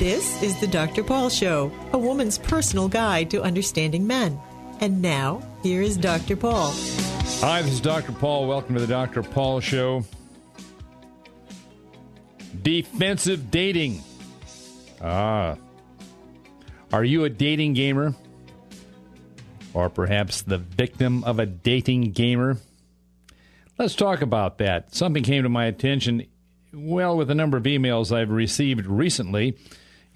This is the Dr. Paul Show, a woman's personal guide to understanding men. And now, here is Dr. Paul. Hi, this is Dr. Paul. Welcome to the Dr. Paul Show. Defensive dating. Are you a dating gamer? Or perhaps the victim of a dating gamer? Let's talk about that. Something came to my attention, with a number of emails I've received recently,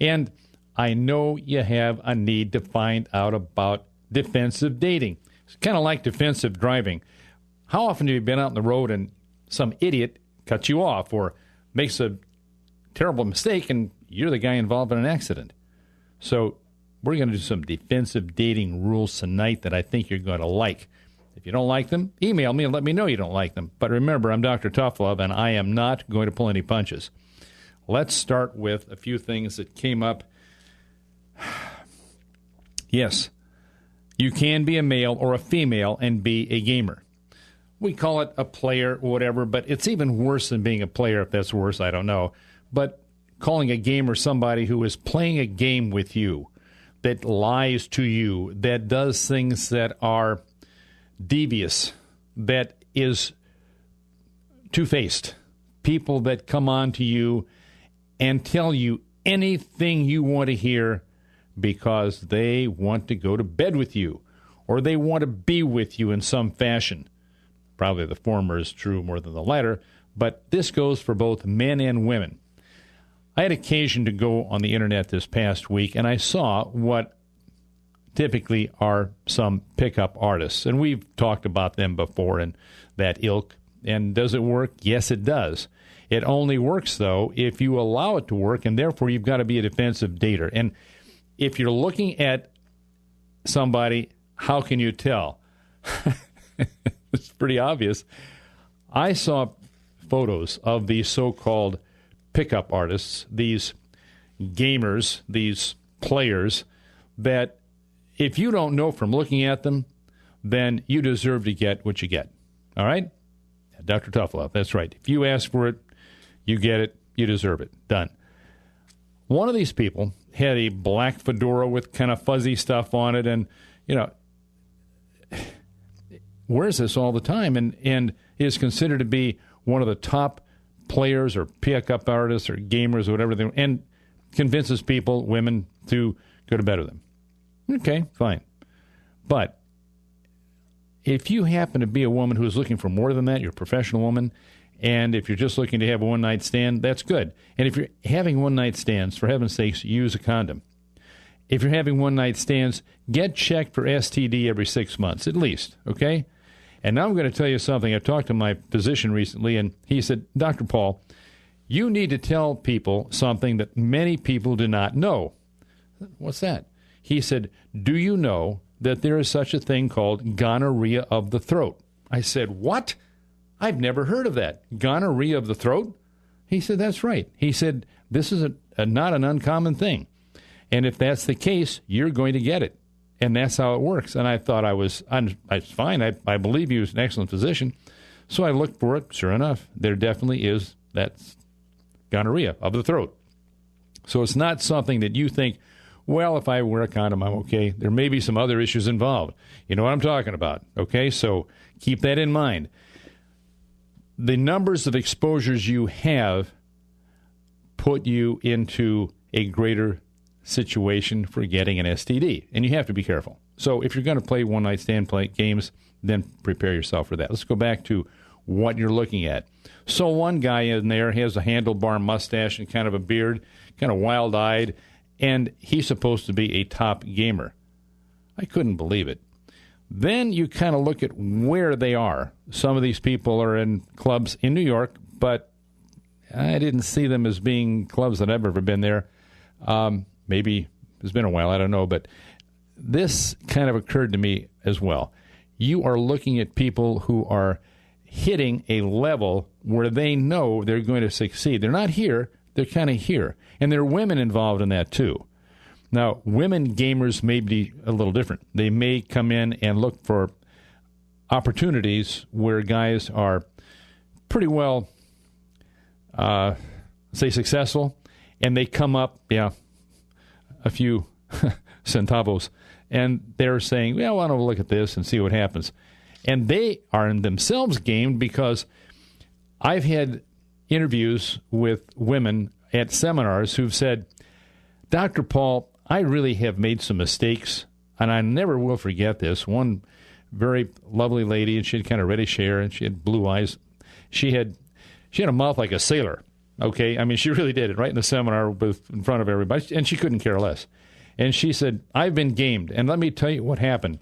and I know you have a need to find out about defensive dating. It's kind of like defensive driving. How often have you been out on the road and some idiot cuts you off or makes a terrible mistake and you're the guy involved in an accident? So we're going to do some defensive dating rules tonight that I think you're going to like. If you don't like them, email me and let me know you don't like them. But remember, I'm Dr. Tough Love, and I am not going to pull any punches. Let's start with a few things that came up. Yes, you can be a male or a female and be a gamer. We call it a player or whatever, but it's even worse than being a player. If that's worse, I don't know. But calling a gamer somebody who is playing a game with you, that lies to you, that does things that are devious, that is two-faced, people that come on to you and tell you anything you want to hear because they want to go to bed with you or they want to be with you in some fashion. Probably the former is true more than the latter, but this goes for both men and women. I had occasion to go on the internet this past week, and I saw what typically are some pickup artists. And we've talked about them before in that ilk. And does it work? Yes, it does. It only works, though, if you allow it to work, and therefore you've got to be a defensive dater. And if you're looking at somebody, how can you tell? It's pretty obvious. I saw photos of these so-called pickup artists, these gamers, these players, that if you don't know from looking at them, then you deserve to get what you get. All right? Dr. Tough Love, that's right. If you ask for it, you get it, you deserve it. Done. One of these people had a black fedora with kind of fuzzy stuff on it and, wears this all the time and is considered to be one of the top players or pickup artists or gamers or whatever, and convinces people, women, to go to bed with them. Okay, fine. But if you happen to be a woman who is looking for more than that, you're a professional woman, and if you're just looking to have a one-night stand, that's good. And if you're having one-night stands, for heaven's sakes, use a condom. If you're having one-night stands, get checked for STD every 6 months, at least, okay? And now I'm going to tell you something. I talked to my physician recently, and he said, Dr. Paul, you need to tell people something that many people do not know. What's that? He said, do you know that there is such a thing called gonorrhea of the throat? I said, what? I've never heard of that. Gonorrhea of the throat? He said, that's right. He said, this is not an uncommon thing. And if that's the case, you're going to get it. And that's how it works. And I thought I was fine. I believe he was an excellent physician. So I looked for it. Sure enough, there definitely is that gonorrhea of the throat. So it's not something that you think, well, if I wear a condom, I'm okay. There may be some other issues involved. You know what I'm talking about, okay? So keep that in mind. The numbers of exposures you have put you into a greater situation for getting an STD, and you have to be careful. So if you're going to play one-night stand games, then prepare yourself for that. Let's go back to what you're looking at. So one guy in there has a handlebar mustache and kind of a beard, kind of wild-eyed, and he's supposed to be a top gamer. I couldn't believe it. Then you kind of look at where they are. Some of these people are in clubs in New York, but I didn't see them as being clubs that I've ever been there. Maybe it's been a while, I don't know, but this kind of occurred to me as well. You are looking at people who are hitting a level where they know they're going to succeed. They're not here, they're kind of here. And there are women involved in that too. Now, women gamers may be a little different. They may come in and look for opportunities where guys are pretty well, say, successful, and they come up, a few centavos, and they're saying, well, why don't we look at this and see what happens? And they are in themselves gamed because I've had interviews with women at seminars who've said, Dr. Paul, I really have made some mistakes, and I never will forget this. One very lovely lady, and she had kind of reddish hair, and she had blue eyes. She had a mouth like a sailor, okay? I mean, she really did it right in the seminar in front of everybody, and she couldn't care less. And she said, I've been gamed, and let me tell you what happened.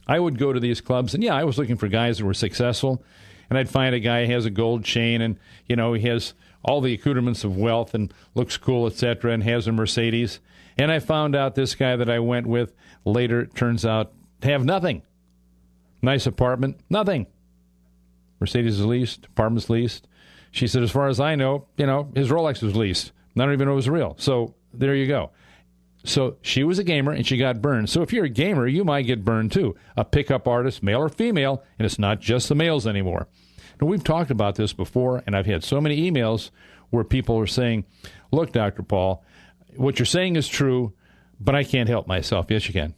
I would go to these clubs, and, yeah, I was looking for guys that were successful, and I'd find a guy who has a gold chain, and, he has all the accoutrements of wealth and looks cool, etc., and has a Mercedes. And I found out this guy that I went with later turns out to have nothing. Nice apartment, nothing. Mercedes is leased, apartment's leased. She said, as far as I know, his Rolex was leased. I don't even know it was real. So there you go. So she was a gamer, and she got burned. So if you're a gamer, you might get burned too. A pickup artist, male or female, and it's not just the males anymore. Now, we've talked about this before, and I've had so many emails where people are saying, look, Dr. Paul, what you're saying is true, but I can't help myself. Yes, you can.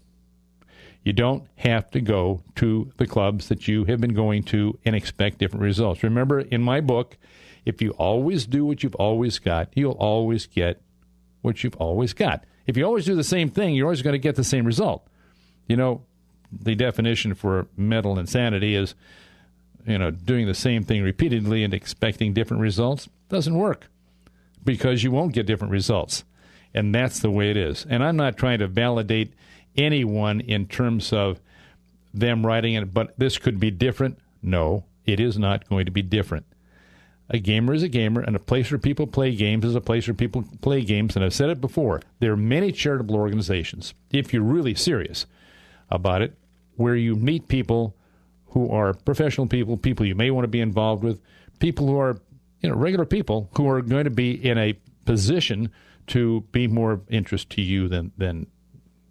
You don't have to go to the clubs that you have been going to and expect different results. Remember, in my book, if you always do what you've always got, you'll always get what you've always got. If you always do the same thing, you're always going to get the same result. The definition for mental insanity is, doing the same thing repeatedly and expecting different results doesn't work because you won't get different results. And that's the way it is. And I'm not trying to validate anyone in terms of them writing it, but this could be different. No, it is not going to be different. A gamer is a gamer, and a place where people play games is a place where people play games. And I've said it before, there are many charitable organizations, if you're really serious about it, where you meet people who are professional people you may want to be involved with, people who are regular people who are going to be in a position to be more of interest to you than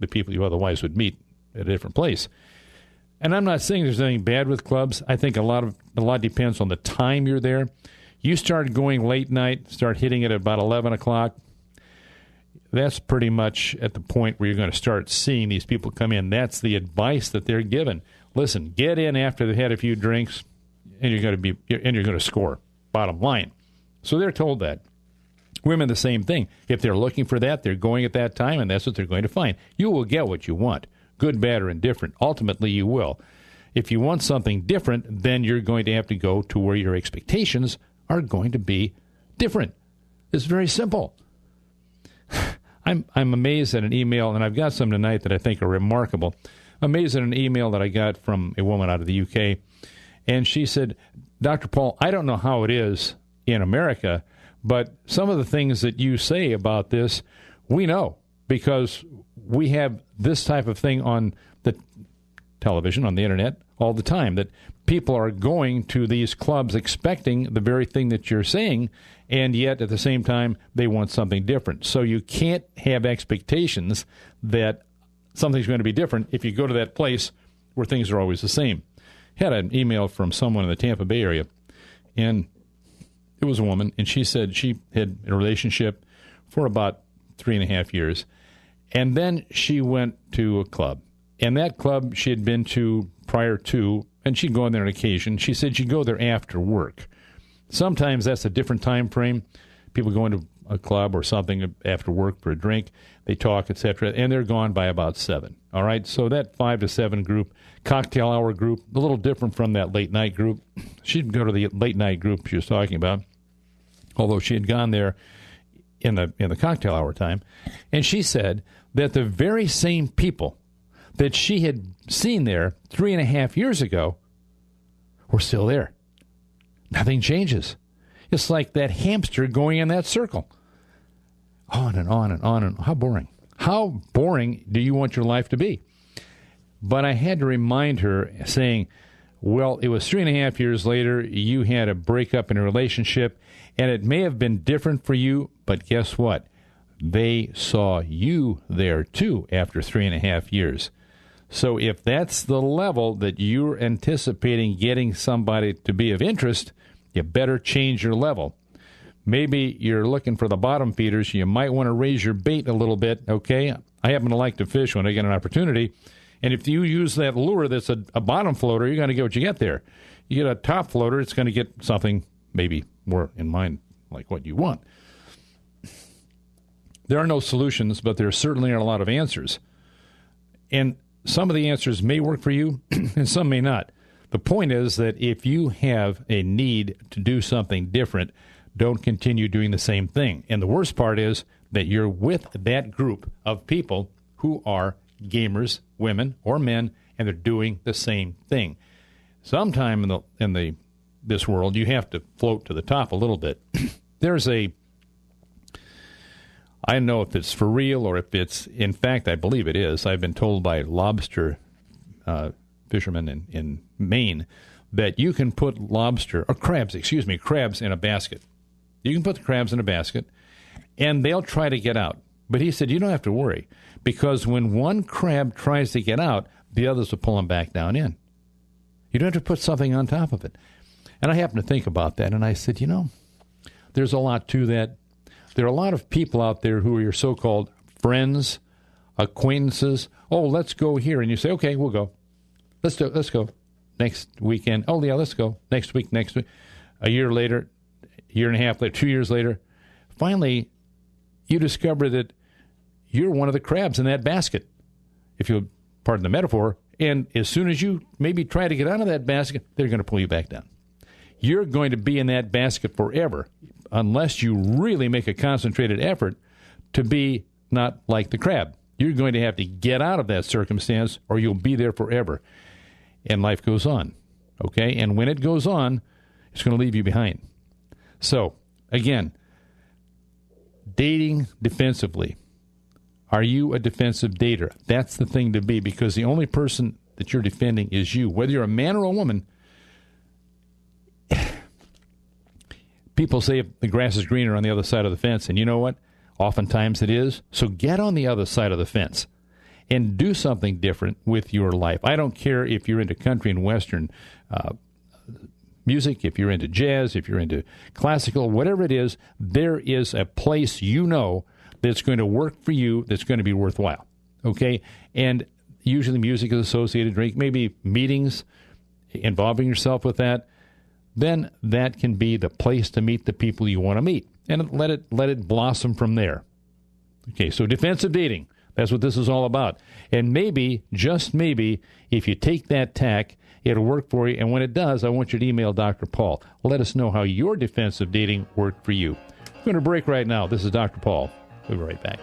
the people you otherwise would meet at a different place. And I'm not saying there's anything bad with clubs. I think a lot depends on the time you're there. You start going late night, start hitting it at about 11 o'clock, that's pretty much at the point where you're going to start seeing these people come in. That's the advice that they're given. Listen, get in after they've had a few drinks, and you're going to score. Bottom line. So they're told that. Women, the same thing. If they're looking for that, they're going at that time, and that's what they're going to find. You will get what you want, good, bad, or indifferent. Ultimately, you will. If you want something different, then you're going to have to go to where your expectations are going to be different. It's very simple. I'm amazed at an email, and I've got some tonight that I think are remarkable. Amazed at an email that I got from a woman out of the UK, and she said, Dr. Paul, I don't know how it is in America, but some of the things that you say about this, we know, because we have this type of thing on the television, on the internet, all the time, that people are going to these clubs expecting the very thing that you're saying, and yet at the same time, they want something different. So you can't have expectations that something's going to be different if you go to that place where things are always the same. Had an email from someone in the Tampa Bay area, and it was a woman, and she said she had a relationship for about 3.5 years, and then she went to a club. And that club she had been to prior to, and she'd go in there on occasion. She said she'd go there after work. Sometimes that's a different time frame. People go into a club or something after work for a drink. They talk, etc., and they're gone by about 7. All right, so that 5 to 7 group, cocktail hour group, a little different from that late night group. She'd go to the late night group she was talking about, although she had gone there in the cocktail hour time. And she said that the very same people that she had seen there 3.5 years ago were still there. Nothing changes. It's like that hamster going in that circle. On and on and on. And how boring. How boring do you want your life to be? But I had to remind her, saying, well, it was 3.5 years later, you had a breakup in a relationship, and it may have been different for you, but guess what? They saw you there, too, after 3.5 years. So if that's the level that you're anticipating getting somebody to be of interest, you better change your level. maybe you're looking for the bottom feeders. You might want to raise your bait a little bit, okay? I happen to like to fish when I get an opportunity. And if you use that lure that's a bottom floater, you're going to get what you get there. You get a top floater, it's going to get something maybe more in mind like what you want. There are no solutions, but there certainly are a lot of answers. And some of the answers may work for you, and some may not. The point is that if you have a need to do something different, don't continue doing the same thing. And the worst part is that you're with that group of people who are gamers, women or men, and they're doing the same thing. Sometime in this world, you have to float to the top a little bit. I don't know if it's for real or if it's, in fact, I believe it is. I've been told by lobster fishermen in Maine that you can put crabs in a basket. You can put the crabs in a basket, and they'll try to get out. But he said, you don't have to worry, because when one crab tries to get out, the others will pull them back down in. You don't have to put something on top of it. And I happened to think about that, and I said, there's a lot to that. There are a lot of people out there who are your so-called friends, acquaintances. Oh, let's go here. And you say, okay, we'll go. Let's go. Next weekend. Oh, yeah, let's go. Next week. A year later, year and a half later, 2 years later, finally, you discover that you're one of the crabs in that basket, if you'll pardon the metaphor. And as soon as you maybe try to get out of that basket, they're going to pull you back down. You're going to be in that basket forever unless you really make a concentrated effort to be not like the crab. You're going to have to get out of that circumstance or you'll be there forever. And life goes on, okay? And when it goes on, it's going to leave you behind. So, again, dating defensively. Are you a defensive dater? That's the thing to be, because the only person that you're defending is you. Whether you're a man or a woman, people say the grass is greener on the other side of the fence, and you know what? Oftentimes it is. So get on the other side of the fence and do something different with your life. I don't care if you're into country and western music, if you're into jazz, if you're into classical, whatever it is, there is a place that's going to work for you, that's going to be worthwhile, okay? And usually music is associated with maybe meetings, involving yourself with that. Then that can be the place to meet the people you want to meet, and let it blossom from there. Okay, so defensive dating, that's what this is all about. And maybe, just maybe, if you take that tack, it'll work for you. And when it does, I want you to email Dr. Paul. Let us know how your defensive dating worked for you. I'm going to break right now. This is Dr. Paul. We'll be right back.